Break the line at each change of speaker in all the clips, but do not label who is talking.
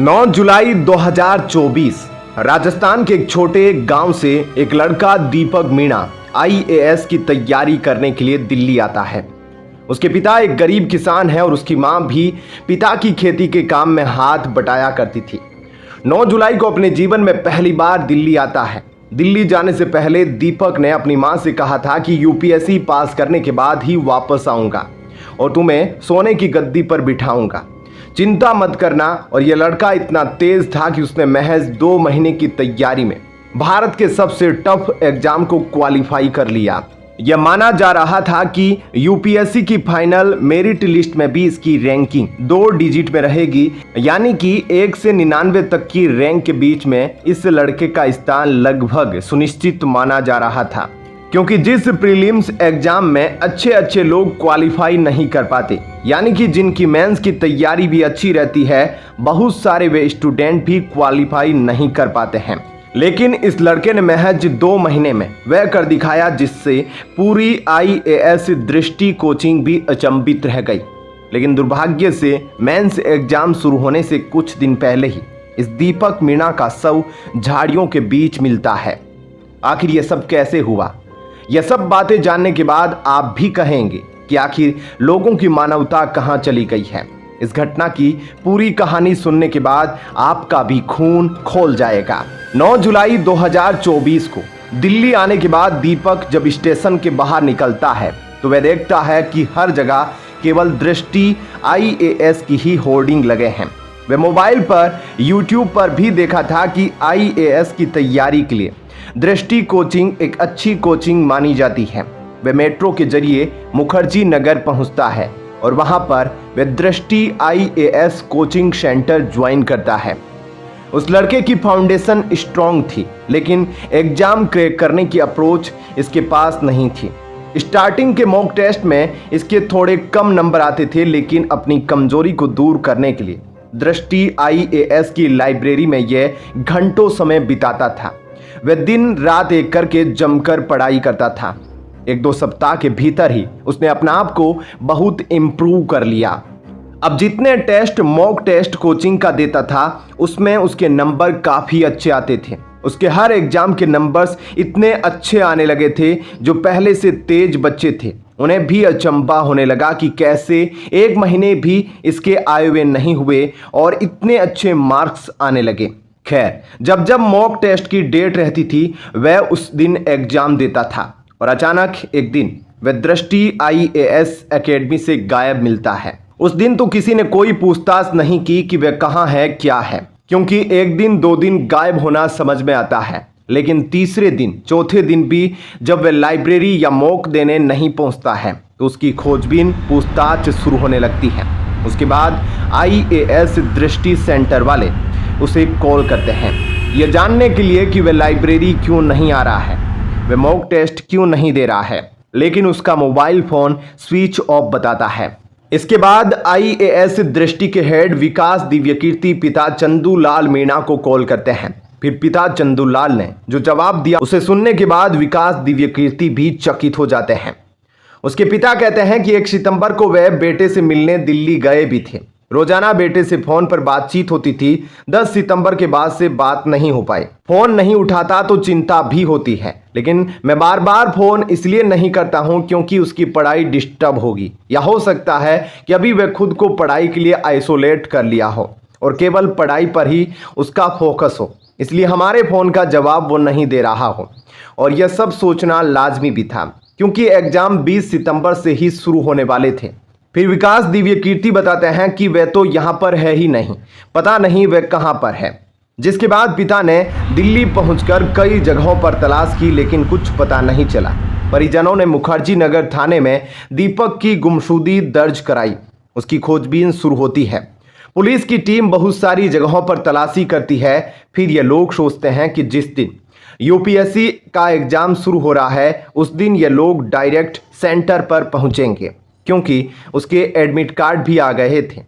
9 जुलाई 2024 राजस्थान के एक छोटे गांव से एक लड़का दीपक मीणा आईएएस की तैयारी करने के लिए दिल्ली आता है। उसके पिता एक गरीब किसान है और उसकी मां भी पिता की खेती के काम में हाथ बटाया करती थी। 9 जुलाई को अपने जीवन में पहली बार दिल्ली आता है। दिल्ली जाने से पहले दीपक ने अपनी मां से कहा था कि यूपीएससी पास करने के बाद ही वापस आऊंगा और तुम्हें सोने की गद्दी पर बिठाऊंगा, चिंता मत करना। और यह लड़का इतना तेज था कि उसने महज 2 महीने की तैयारी में भारत के सबसे टफ एग्जाम को क्वालिफाई कर लिया। यह माना जा रहा था कि यूपीएससी की फाइनल मेरिट लिस्ट में भी इसकी रैंकिंग 2 डिजिट में रहेगी, यानी कि 1 से 99 तक की रैंक के बीच में इस लड़के का स्थान लगभग सुनिश्चित माना जा रहा था। क्योंकि जिस प्रीलिम्स एग्जाम में अच्छे लोग क्वालिफाई नहीं कर पाते, यानी कि जिनकी मेंस की तैयारी भी अच्छी रहती है, बहुत सारे वे स्टूडेंट भी क्वालिफाई नहीं कर पाते हैं। लेकिन इस लड़के ने महज 2 महीने में वह कर दिखाया जिससे पूरी आईएएस दृष्टि कोचिंग भी अचंभित रह गई। लेकिन दुर्भाग्य से मेंस एग्जाम शुरू होने से कुछ दिन पहले ही इस दीपक मीणा का शव झाड़ियों के बीच मिलता है। आखिर यह सब कैसे हुआ? यह सब बातें जानने के बाद आप भी कहेंगे कि आखिर लोगों की मानवता कहां चली गई है। इस घटना की पूरी कहानी सुनने के बाद आपका भी खून खौल जाएगा। 9 जुलाई 2024 को दिल्ली आने के बाद दीपक जब स्टेशन के बाहर निकलता है तो वह देखता है कि हर जगह केवल दृष्टि आईएएस की ही होर्डिंग लगे हैं। वह मोबाइल पर यूट्यूब पर भी देखा था कि आईएएस की तैयारी के लिए दृष्टि कोचिंग एक अच्छी कोचिंग मानी जाती है। वह मेट्रो के जरिए मुखर्जी नगर पहुंचता है और वहां पर वह दृष्टि आईएएस कोचिंग सेंटर ज्वाइन करता है। उस लड़के की फाउंडेशन स्ट्रांग थी, लेकिन एग्जाम क्रैक करने की अप्रोच इसके पास नहीं थी। स्टार्टिंग के मॉक टेस्ट में इसके थोड़े कम नंबर आते थे, लेकिन अपनी कमजोरी को दूर करने के लिए दृष्टि आईएएस की लाइब्रेरी में यह घंटों समय बिताता था। वह दिन रात एक करके जमकर पढ़ाई करता था। 1-2 सप्ताह के भीतर ही उसने अपने आप को बहुत इम्प्रूव कर लिया। अब जितने टेस्ट मॉक टेस्ट कोचिंग का देता था उसमें उसके नंबर काफ़ी अच्छे आते थे। उसके हर एग्जाम के नंबर्स इतने अच्छे आने लगे थे, जो पहले से तेज बच्चे थे उन्हें भी अचंभा होने लगा कि कैसे 1 महीने भी इसके आए हुए नहीं हुए और इतने अच्छे मार्क्स आने लगे। खैर, जब मॉक टेस्ट की डेट रहती थी वह उस दिन एग्जाम देता था और अचानक एक दिन वह दृष्टि आईएएस एकेडमी से गायब मिलता है। उस दिन तो किसी ने कोई पूछताछ नहीं की कि वह कहाँ है, क्या है, क्योंकि 1 दिन 2 दिन गायब होना समझ में आता है। लेकिन तीसरे दिन चौथे दिन भी जब वह लाइब्रेरी या मॉक देने नहीं पहुंचता है तो उसकी खोजबीन पूछताछ शुरू होने लगती है। उसके बाद आईएएस दृष्टि सेंटर वाले उसे कॉल करते हैं यह जानने के लिए कि वह लाइब्रेरी क्यों नहीं आ रहा है, वह मॉक टेस्ट क्यों नहीं दे रहा है, लेकिन उसका मोबाइल फोन स्विच ऑफ बताता है। इसके बाद आईएएस दृष्टि के हेड विकास दिव्यकीर्ति पिता चंदूलाल मीणा को कॉल करते हैं। फिर पिता चंदूलाल ने जो जवाब दिया उसे सुनने के बाद विकास दिव्यकीर्ति भी चकित हो जाते हैं। उसके पिता कहते हैं कि 1 सितंबर को वह बेटे से मिलने दिल्ली गए भी थे। रोजाना बेटे से फोन पर बातचीत होती थी। 10 सितंबर के बाद से बात नहीं हो पाई। फोन नहीं उठाता तो चिंता भी होती है, लेकिन मैं बार बार फोन इसलिए नहीं करता हूं क्योंकि उसकी पढ़ाई डिस्टर्ब होगी, या हो सकता है कि अभी वह खुद को पढ़ाई के लिए आइसोलेट कर लिया हो और केवल पढ़ाई पर ही उसका फोकस हो, इसलिए हमारे फोन का जवाब वो नहीं दे रहा हो। और यह सब सोचना लाजमी भी था क्योंकि एग्जाम 20 सितंबर से ही शुरू होने वाले थे। फिर विकास दिव्यकीर्ति बताते हैं कि वह तो यहाँ पर है ही नहीं, पता नहीं वह कहाँ पर है। जिसके बाद पिता ने दिल्ली पहुंचकर कई जगहों पर तलाश की, लेकिन कुछ पता नहीं चला। परिजनों ने मुखर्जी नगर थाने में दीपक की गुमशुदगी दर्ज कराई। उसकी खोजबीन शुरू होती है। पुलिस की टीम बहुत सारी जगहों पर तलाशी करती है। फिर ये लोग सोचते हैं कि जिस दिन यूपीएससी का एग्जाम शुरू हो रहा है उस दिन ये लोग डायरेक्ट सेंटर पर पहुंचेंगे, क्योंकि उसके एडमिट कार्ड भी आ गए थे।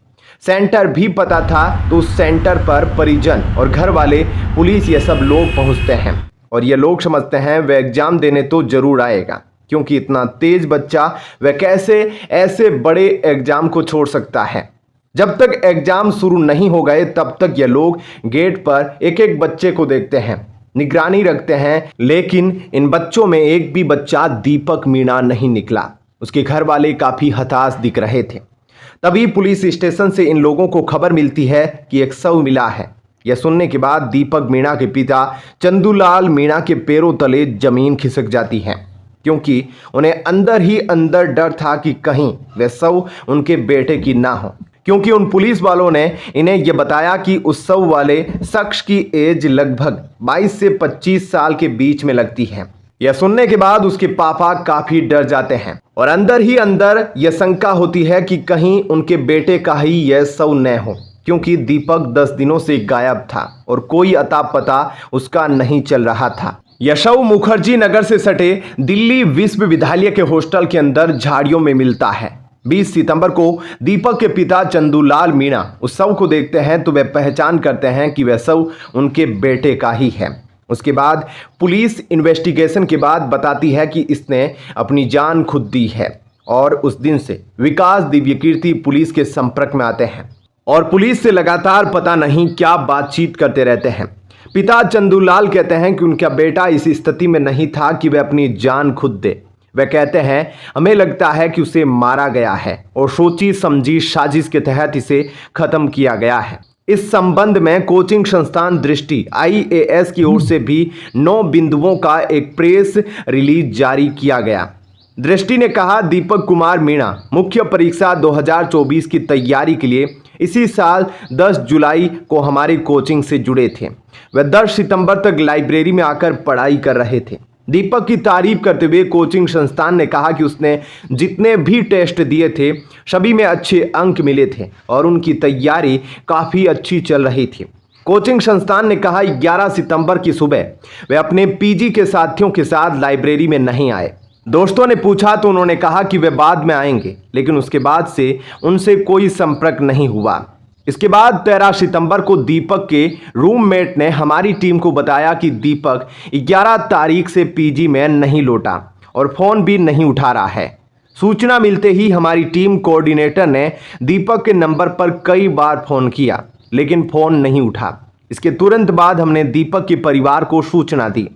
सेंटर भी पता था, तो उस सेंटर पर परिजन और घर वाले, पुलिस, ये सब लोग पहुंचते हैं और ये लोग समझते हैं वह एग्जाम देने तो जरूर आएगा, क्योंकि इतना तेज बच्चा वह कैसे ऐसे बड़े एग्जाम को छोड़ सकता है। जब तक एग्जाम शुरू नहीं हो गए तब तक ये लोग गेट पर एक एक बच्चे को देखते हैं, निगरानी रखते हैं, लेकिन इन बच्चों में एक भी बच्चा दीपक मीणा नहीं निकला। उसके घर वाले काफी हताश दिख रहे थे। तभी पुलिस स्टेशन से इन लोगों को खबर मिलती है कि एक शव मिला है। यह सुनने के बाद दीपक मीणा के पिता चंदूलाल मीणा के पैरों तले जमीन खिसक जाती है, क्योंकि उन्हें अंदर ही अंदर डर था कि कहीं वह शव उनके बेटे की ना हो, क्योंकि उन पुलिस वालों ने इन्हें यह बताया कि उस शव वाले शख्स की एज लगभग 22 से 25 साल के बीच में लगती है। यह सुनने के बाद उसके पापा काफी डर जाते हैं और अंदर ही अंदर यह शंका होती है कि कहीं उनके बेटे का ही यह शव न हो, क्योंकि दीपक 10 दिनों से गायब था और कोई अता पता उसका नहीं चल रहा था। यह शव मुखर्जी नगर से सटे दिल्ली विश्वविद्यालय के हॉस्टल के अंदर झाड़ियों में मिलता है। 20 सितंबर को दीपक के पिता चंदूलाल मीणा उस शव को देखते हैं तो वे पहचान करते हैं कि वह शव उनके बेटे का ही है। उसके बाद पुलिस इन्वेस्टिगेशन के बाद बताती है कि इसने अपनी जान खुद दी है और उस दिन से विकास दिव्यकीर्ति पुलिस के संपर्क में आते हैं और पुलिस से लगातार पता नहीं क्या बातचीत करते रहते हैं। पिता चंदूलाल कहते हैं कि उनका बेटा इस स्थिति में नहीं था कि वह अपनी जान खुद दे। वह कहते हैं, हमें लगता है कि उसे मारा गया है और सोची समझी साजिश के तहत इसे खत्म किया गया है। इस संबंध में कोचिंग संस्थान दृष्टि IAS की ओर से भी 9 बिंदुओं का एक प्रेस रिलीज जारी किया गया। दृष्टि ने कहा, दीपक कुमार मीणा मुख्य परीक्षा 2024 की तैयारी के लिए इसी साल 10 जुलाई को हमारी कोचिंग से जुड़े थे। वह 10 सितंबर तक लाइब्रेरी में आकर पढ़ाई कर रहे थे। दीपक की तारीफ करते हुए कोचिंग संस्थान ने कहा कि उसने जितने भी टेस्ट दिए थे सभी में अच्छे अंक मिले थे और उनकी तैयारी काफ़ी अच्छी चल रही थी। कोचिंग संस्थान ने कहा 11 सितंबर की सुबह वे अपने PG के साथियों के साथ लाइब्रेरी में नहीं आए। दोस्तों ने पूछा तो उन्होंने कहा कि वे बाद में आएंगे, लेकिन उसके बाद से उनसे कोई संपर्क नहीं हुआ। इसके बाद 13 सितंबर को दीपक के रूममेट ने हमारी टीम को बताया कि दीपक 11 तारीख से PG में नहीं लौटा और फ़ोन भी नहीं उठा रहा है। सूचना मिलते ही हमारी टीम कोऑर्डिनेटर ने दीपक के नंबर पर कई बार फ़ोन किया, लेकिन फ़ोन नहीं उठा। इसके तुरंत बाद हमने दीपक के परिवार को सूचना दी।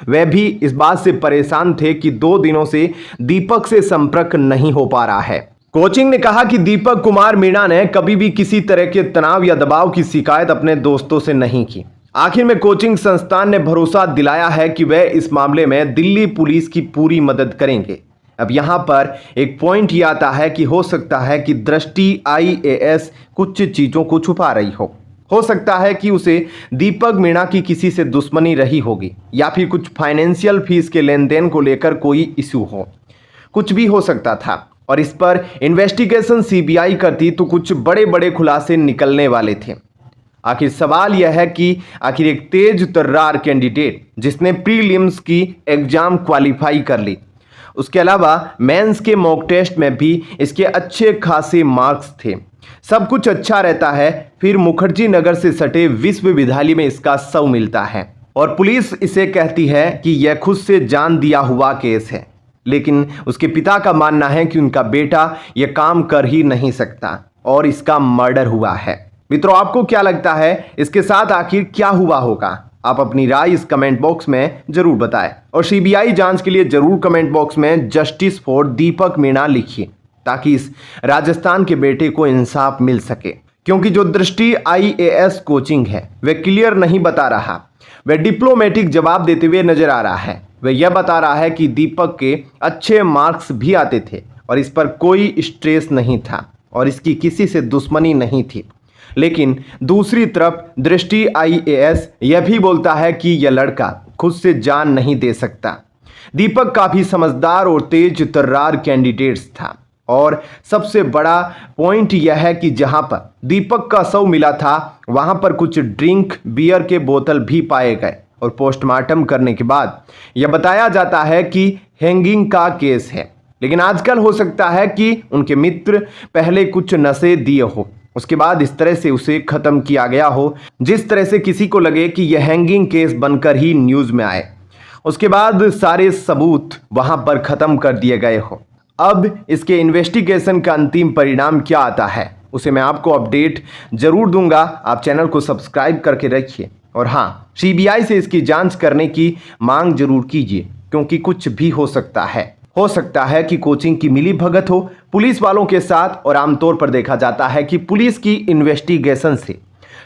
वह भी इस बात से परेशान थे कि 2 दिनों से दीपक से संपर्क नहीं हो पा रहा है। कोचिंग ने कहा कि दीपक कुमार मीणा ने कभी भी किसी तरह के तनाव या दबाव की शिकायत अपने दोस्तों से नहीं की। आखिर में कोचिंग संस्थान ने भरोसा दिलाया है कि वह इस मामले में दिल्ली पुलिस की पूरी मदद करेंगे। अब यहाँ पर एक पॉइंट ये आता है कि हो सकता है कि दृष्टि IAS कुछ चीज़ों को छुपा रही हो सकता है कि उसे दीपक मीणा की किसी से दुश्मनी रही होगी या फिर कुछ फाइनेंशियल फीस के लेन देन को लेकर कोई इशू हो, कुछ भी हो सकता था। और इस पर इन्वेस्टिगेशन CBI करती तो कुछ बड़े बड़े खुलासे निकलने वाले थे। आखिर सवाल यह है कि आखिर एक तेज तर्रार कैंडिडेट जिसने प्रीलिम्स की एग्जाम क्वालिफाई कर ली, उसके अलावा मेंस के मॉक टेस्ट में भी इसके अच्छे खासे मार्क्स थे, सब कुछ अच्छा रहता है, फिर मुखर्जी नगर से सटे विश्वविद्यालय में इसका शव मिलता है और पुलिस इसे कहती है कि यह खुद से जान दिया हुआ केस है। लेकिन उसके पिता का मानना है कि उनका बेटा यह काम कर ही नहीं सकता और इसका मर्डर हुआ है। मित्रों, आपको क्या लगता है इसके साथ आखिर क्या हुआ होगा? आप अपनी राय इस कमेंट बॉक्स में जरूर बताएं और CBI जांच के लिए जरूर कमेंट बॉक्स में जस्टिस फॉर दीपक मीणा लिखिए, ताकि इस राजस्थान के बेटे को इंसाफ मिल सके। क्योंकि जो दृष्टि IAS कोचिंग है वह क्लियर नहीं बता रहा, वह डिप्लोमेटिक जवाब देते हुए नजर आ रहा है। वह यह बता रहा है कि दीपक के अच्छे मार्क्स भी आते थे और इस पर कोई स्ट्रेस नहीं था और इसकी किसी से दुश्मनी नहीं थी। लेकिन दूसरी तरफ दृष्टि IAS यह भी बोलता है कि यह लड़का खुद से जान नहीं दे सकता। दीपक काफ़ी समझदार और तेज तर्रार कैंडिडेट्स था और सबसे बड़ा पॉइंट यह है कि जहां पर दीपक का शव मिला था वहां पर कुछ ड्रिंक बियर के बोतल भी पाए गए और पोस्टमार्टम करने के बाद यह बताया जाता है कि हैंगिंग का केस है। लेकिन आजकल हो सकता है कि उनके मित्र पहले कुछ नशे दिए हो, उसके बाद इस तरह से उसे खत्म किया गया हो, जिस तरह से किसी को लगे कि यह हैंगिंग केस बनकर ही न्यूज़ में आए। उसके बाद सारे सबूत वहां पर खत्म कर दिए गए हो। अब इसके इन्वेस्टिगेशन का अंतिम परिणाम क्या आता है उसे मैं आपको अपडेट जरूर दूंगा। आप चैनल को सब्सक्राइब करके रखिए और हाँ, सीबीआई से इसकी जांच करने की मांग जरूर कीजिए, क्योंकि कुछ भी हो सकता है। हो सकता है कि कोचिंग की मिली भगत हो पुलिस वालों के साथ, और आमतौर पर देखा जाता है कि पुलिस की इन्वेस्टिगेशन से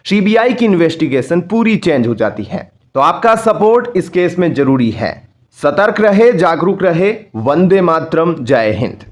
सीबीआई की इन्वेस्टिगेशन पूरी चेंज हो जाती है। तो आपका सपोर्ट इस केस में जरूरी है। सतर्क रहे, जागरूक रहे। वंदे मातरम, जय हिंद।